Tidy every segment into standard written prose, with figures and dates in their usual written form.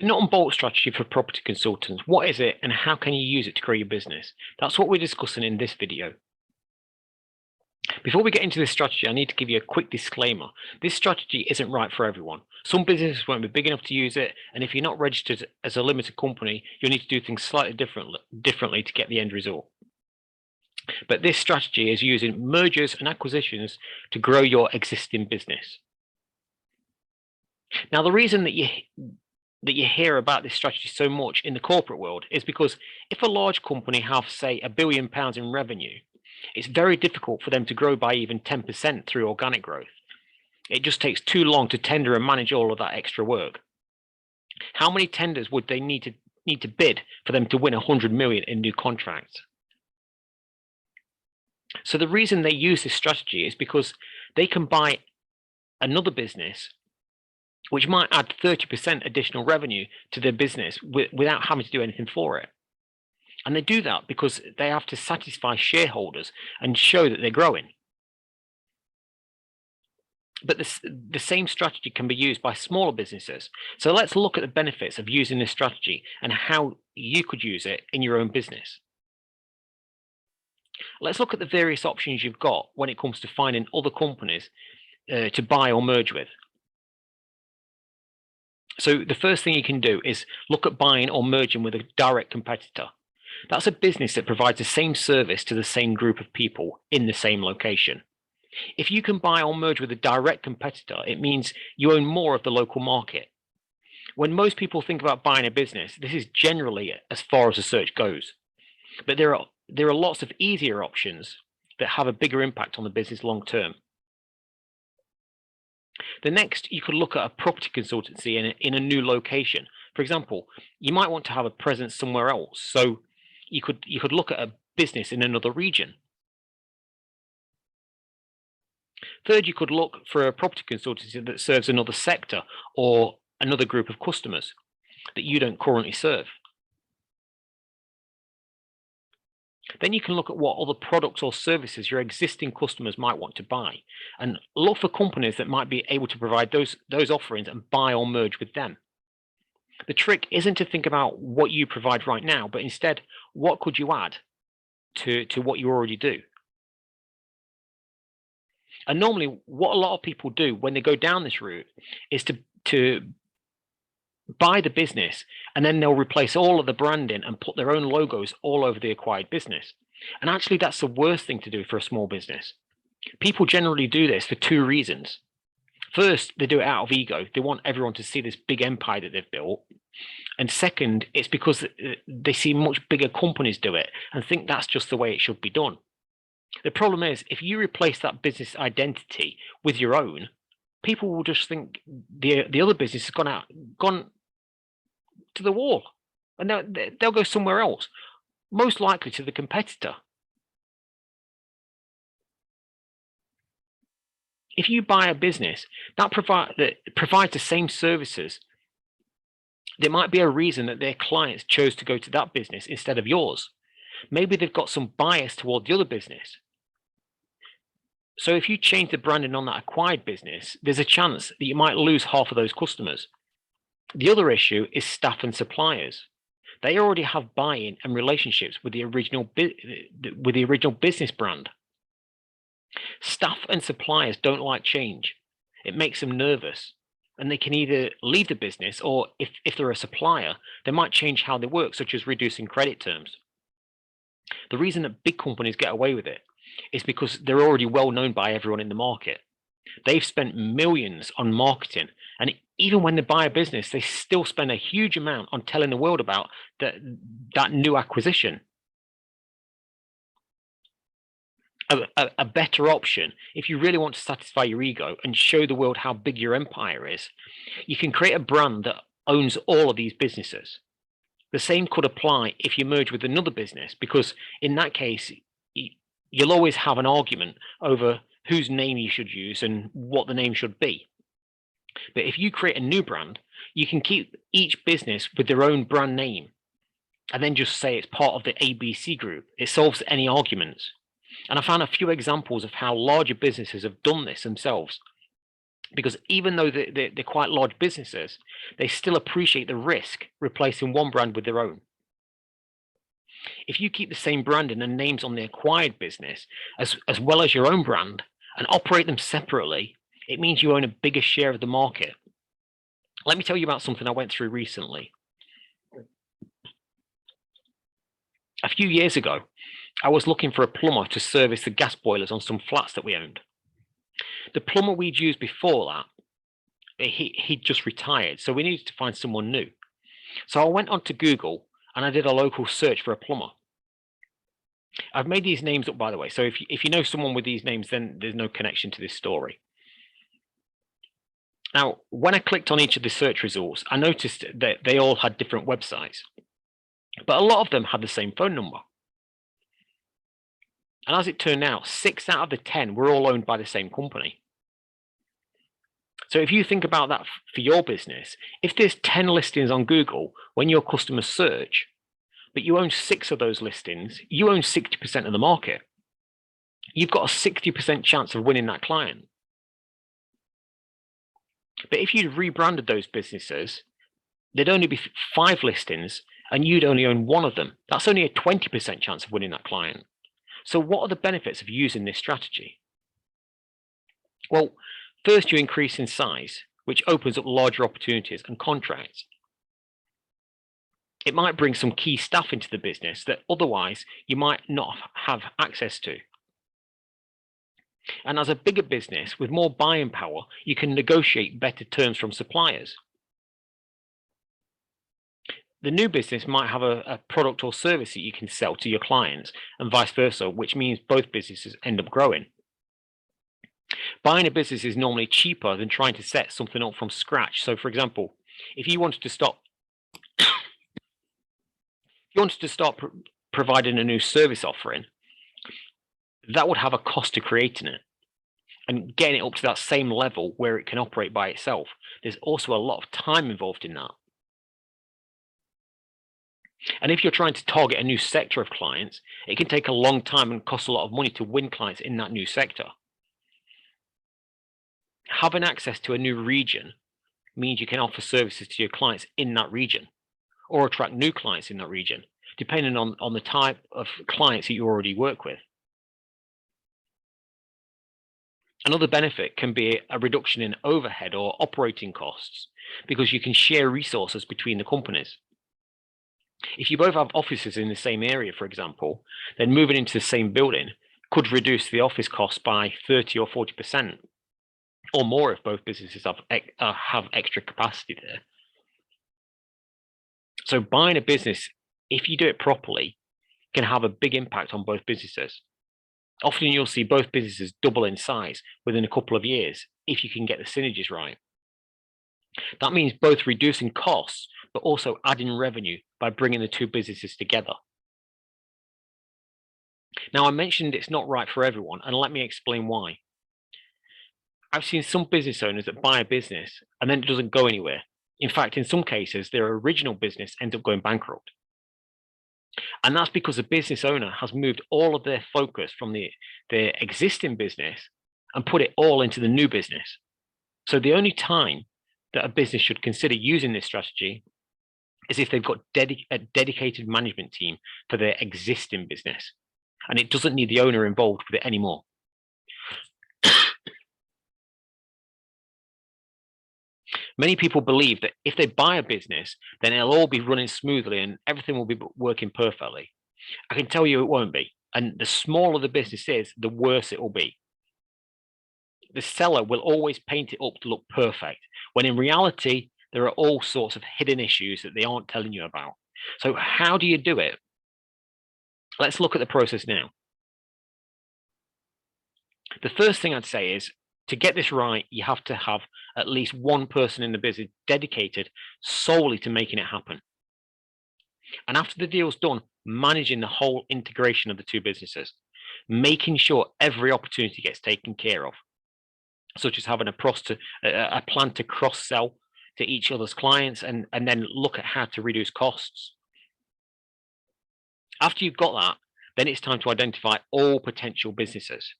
The nut and bolt strategy for property consultants. What is it and how can you use it to grow your business? That's what we're discussing in this video. Before we get into this strategy, I need to give you a quick disclaimer. This strategy isn't right for everyone. Some businesses won't be big enough to use it, and if you're not registered as a limited company, you'll need to do things slightly differently to get the end result. But this strategy is using mergers and acquisitions to grow your existing business. Now, the reason that you hear about this strategy so much in the corporate world is because if a large company have, say, £1 billion in revenue, it's very difficult for them to grow by even 10% through organic growth. It just takes too long to tender and manage all of that extra work. How many tenders would they need to bid for them to win 100 million in new contracts? So the reason they use this strategy is because they can buy another business which might add 30% additional revenue to their business without having to do anything for it. And they do that because they have to satisfy shareholders and show that they're growing. But the same strategy can be used by smaller businesses. So let's look at the benefits of using this strategy and how you could use it in your own business. Let's look at the various options you've got when it comes to finding other companies to buy or merge with. So the first thing you can do is look at buying or merging with a direct competitor. That's a business that provides the same service to the same group of people in the same location. If you can buy or merge with a direct competitor, it means you own more of the local market. When most people think about buying a business, this is generally as far as the search goes. But there are lots of easier options that have a bigger impact on the business long term. The next, you could look at a property consultancy in a new location. For example, you might want to have a presence somewhere else. So you could look at a business in another region. Third, you could look for a property consultancy that serves another sector or another group of customers that you don't currently serve. Then you can look at what other products or services your existing customers might want to buy and look for companies that might be able to provide those offerings and buy or merge with them. The trick isn't to think about what you provide right now, but instead, what could you add to what you already do? And normally, what a lot of people do when they go down this route is to buy the business, and then they'll replace all of the branding and put their own logos all over the acquired business. And actually, that's the worst thing to do for a small business. People generally do this for two reasons. First, they do it out of ego. They want everyone to see this big empire that they've built. And second, it's because they see much bigger companies do it and think that's just the way it should be done. The problem is, if you replace that business identity with your own, people will just think the other business has gone to the wall, and they'll go somewhere else, most likely to the competitor. If you buy a business that provides the same services, there might be a reason that their clients chose to go to that business instead of yours. Maybe they've got some bias toward the other business. So if you change the branding on that acquired business, there's a chance that you might lose half of those customers. The other issue is staff and suppliers. They already have buy-in and relationships with the original business brand. Staff and suppliers don't like change. It makes them nervous, and they can either leave the business, or if they're a supplier, they might change how they work, such as reducing credit terms. The reason that big companies get away with it is because they're already well known by everyone in the market. They've spent millions on marketing, and even when they buy a business, they still spend a huge amount on telling the world about that new acquisition. A better option, if you really want to satisfy your ego and show the world how big your empire is, you can create a brand that owns all of these businesses. The same could apply if you merge with another business, because in that case, you'll always have an argument over whose name you should use and what the name should be. But if you create a new brand, you can keep each business with their own brand name and then just say it's part of the ABC group. It solves any arguments. And I found a few examples of how larger businesses have done this themselves. because even though they're quite large businesses, they still appreciate the risk replacing one brand with their own. If you keep the same branding and names on the acquired business as well as your own brand and operate them separately, it means you own a bigger share of the market. Let me tell you about something I went through recently. A few years ago, I was looking for a plumber to service the gas boilers on some flats that we owned. The plumber we'd used before that, he'd just retired, so we needed to find someone new. So I went onto Google and I did a local search for a plumber. I've made these names up, by the way, so if you know someone with these names, then there's no connection to this story. Now, when I clicked on each of the search results, I noticed that they all had different websites, but a lot of them had the same phone number. And as it turned out, 6 out of the 10 were all owned by the same company. So if you think about that for your business, if there's 10 listings on Google when your customers search, but you own 6 of those listings, you own 60% of the market. You've got a 60% chance of winning that client. But if you'd rebranded those businesses, there'd only be 5 listings and you'd only own 1 of them. That's only a 20% chance of winning that client. So what are the benefits of using this strategy? Well, first, you increase in size, which opens up larger opportunities and contracts. It might bring some key staff into the business that otherwise you might not have access to. And as a bigger business with more buying power, you can negotiate better terms from suppliers. The new business might have a product or service that you can sell to your clients and vice versa, which means both businesses end up growing. Buying a business is normally cheaper than trying to set something up from scratch. So for example, if you wanted to start providing a new service offering, that would have a cost to creating it and getting it up to that same level where it can operate by itself. There's also a lot of time involved in that. And if you're trying to target a new sector of clients, it can take a long time and cost a lot of money to win clients in that new sector. Having access to a new region means you can offer services to your clients in that region or attract new clients in that region, depending on the type of clients that you already work with. Another benefit can be a reduction in overhead or operating costs because you can share resources between the companies. If you both have offices in the same area, for example, then moving into the same building could reduce the office costs by 30 or 40% or more if both businesses have extra capacity there. So buying a business, if you do it properly, can have a big impact on both businesses. Often you'll see both businesses double in size within a couple of years if you can get the synergies right. That means both reducing costs, but also adding revenue by bringing the two businesses together. Now, I mentioned it's not right for everyone, and let me explain why. I've seen some business owners that buy a business and then it doesn't go anywhere. In fact, in some cases, their original business ends up going bankrupt. And that's because the business owner has moved all of their focus from their existing business and put it all into the new business. So the only time that a business should consider using this strategy is if they've got a dedicated management team for their existing business, and it doesn't need the owner involved with it anymore. Many people believe that if they buy a business, then it'll all be running smoothly and everything will be working perfectly. I can tell you it won't be. And the smaller the business is, the worse it will be. The seller will always paint it up to look perfect, when in reality, there are all sorts of hidden issues that they aren't telling you about. So how do you do it? Let's look at the process now. The first thing I'd say is, to get this right, you have to have at least one person in the business dedicated solely to making it happen. And after the deal's done, managing the whole integration of the two businesses, making sure every opportunity gets taken care of, such as having a plan to cross-sell to each other's clients and then look at how to reduce costs. After you've got that, then it's time to identify all potential businesses.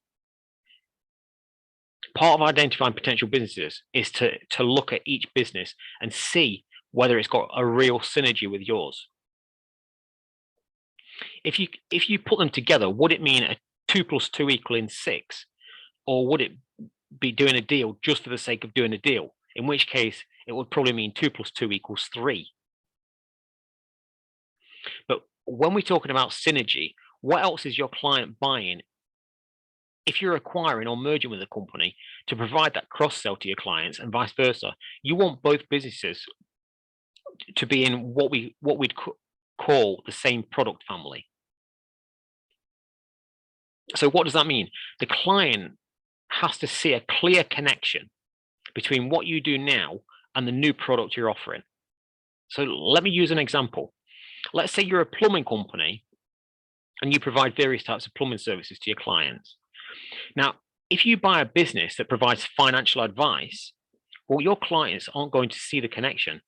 Part of identifying potential businesses is to look at each business and see whether it's got a real synergy with yours. If you put them together, would it mean a 2 + 2 = 6, or would it be doing a deal just for the sake of doing a deal? In which case, it would probably mean 2 + 2 = 3. But when we're talking about synergy, what else is your client buying? If you're acquiring or merging with a company to provide that cross-sell to your clients and vice versa, you want both businesses to be in what we'd call the same product family. So what does that mean? The client has to see a clear connection between what you do now and the new product you're offering. So let me use an example. Let's say you're a plumbing company and you provide various types of plumbing services to your clients. Now, if you buy a business that provides financial advice, well, your clients aren't going to see the connection.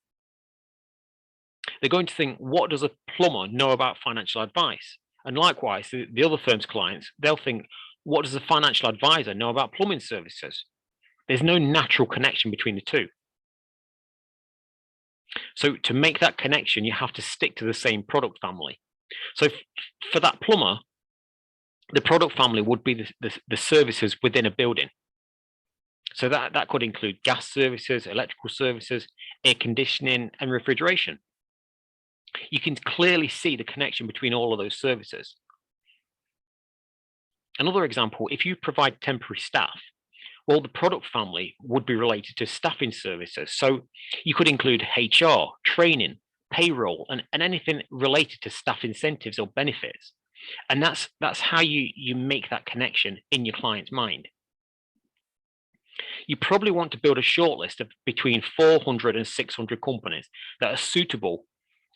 They're going to think, what does a plumber know about financial advice? And likewise, the other firm's clients, they'll think, what does a financial advisor know about plumbing services? There's no natural connection between the two. So to make that connection, you have to stick to the same product family. So for that plumber, the product family would be the services within a building. So that could include gas services, electrical services, air conditioning, and refrigeration. You can clearly see the connection between all of those services. Another example, if you provide temporary staff, well, the product family would be related to staffing services. So you could include HR, training, payroll, and anything related to staff incentives or benefits. And that's how you make that connection in your client's mind. You probably want to build a shortlist of between 400 and 600 companies that are suitable.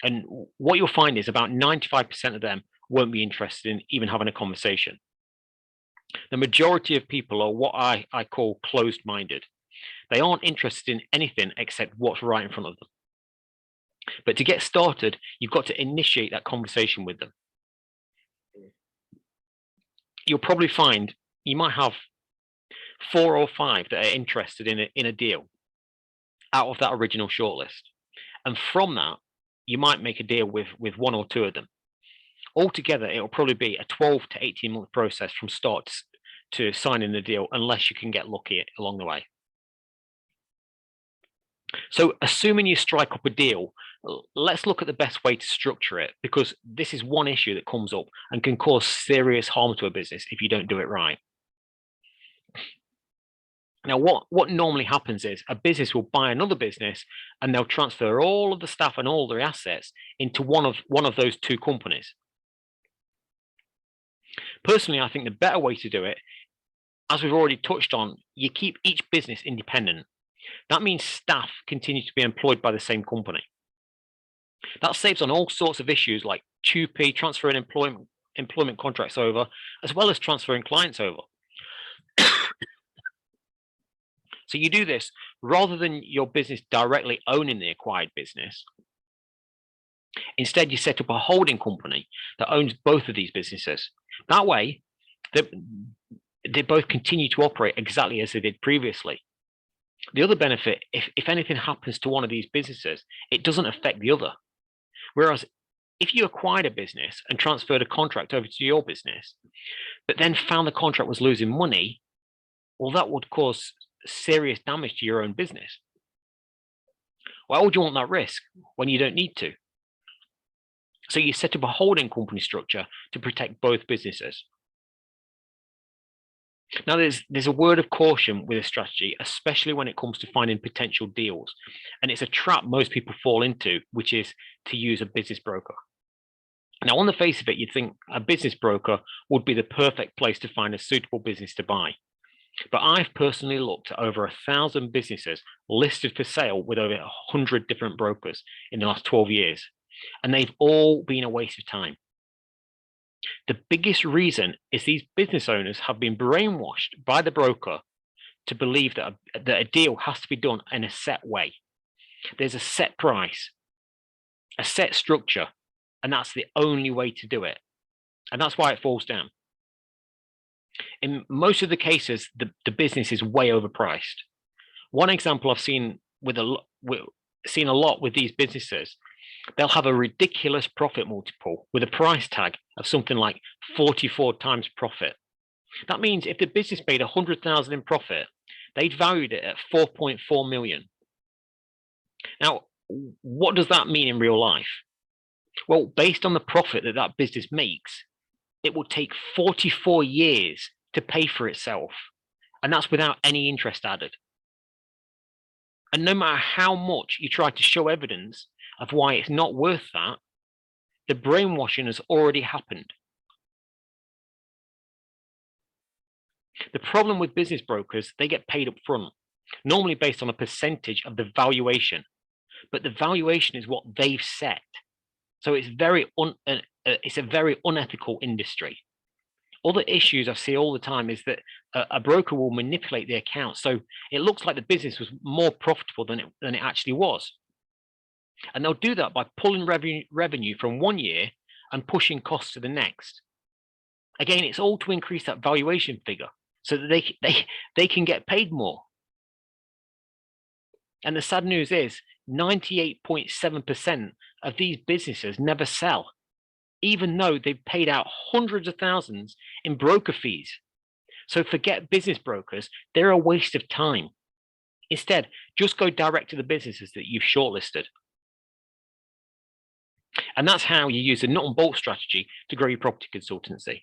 And what you'll find is about 95% of them won't be interested in even having a conversation. The majority of people are what I call closed-minded. They aren't interested in anything except what's right in front of them. But to get started, you've got to initiate that conversation with them. You'll probably find you might have 4 or 5 that are interested in a deal out of that original shortlist. And from that, you might make a deal with 1 or 2 of them. Altogether, it'll probably be a 12 to 18-month process from start to signing the deal, unless you can get lucky along the way. So assuming you strike up a deal, let's look at the best way to structure it, because this is one issue that comes up and can cause serious harm to a business if you don't do it right. Now, what normally happens is a business will buy another business and they'll transfer all of the staff and all their assets into one of those 2 companies. Personally, I think the better way to do it, as we've already touched on, you keep each business independent. That means staff continue to be employed by the same company. That saves on all sorts of issues like TUPE, transferring employment contracts over, as well as transferring clients over. So you do this rather than your business directly owning the acquired business. Instead, you set up a holding company that owns both of these businesses. That way, they both continue to operate exactly as they did previously. The other benefit, if anything happens to one of these businesses, it doesn't affect the other. Whereas if you acquired a business and transferred a contract over to your business, but then found the contract was losing money, well, that would cause serious damage to your own business. Why would you want that risk when you don't need to? So you set up a holding company structure to protect both businesses. Now, there's a word of caution with a strategy, especially when it comes to finding potential deals. And it's a trap most people fall into, which is to use a business broker. Now, on the face of it, you'd think a business broker would be the perfect place to find a suitable business to buy. But I've personally looked at over 1,000 businesses listed for sale with over 100 different brokers in the last 12 years, and they've all been a waste of time. The biggest reason is these business owners have been brainwashed by the broker to believe that a deal has to be done in a set way. There's a set price, a set structure, and that's the only way to do it. And that's why it falls down. In most of the cases, the business is way overpriced. One example I've seen seen a lot with these businesses, they'll have a ridiculous profit multiple with a price tag of something like 44 times profit. That means if the business made 100,000 in profit, they'd valued it at 4.4 million. Now, what does that mean in real life? Well, based on the profit that that business makes, it will take 44 years to pay for itself. And that's without any interest added. And no matter how much you try to show evidence of why it's not worth that, the brainwashing has already happened. The problem with business brokers, they get paid up front, normally based on a percentage of the valuation, but the valuation is what they've set. So it's it's a very unethical industry. Other issues I see all the time is that a broker will manipulate the account, so it looks like the business was more profitable than it actually was. And they'll do that by pulling revenue from one year and pushing costs to the next. Again, it's all to increase that valuation figure so that they can get paid more. And the sad news is 98.7% of these businesses never sell, even though they've paid out hundreds of thousands in broker fees. So forget business brokers, they're a waste of time. Instead, just go direct to the businesses that you've shortlisted. And that's how you use the nut and bolt strategy to grow your property consultancy.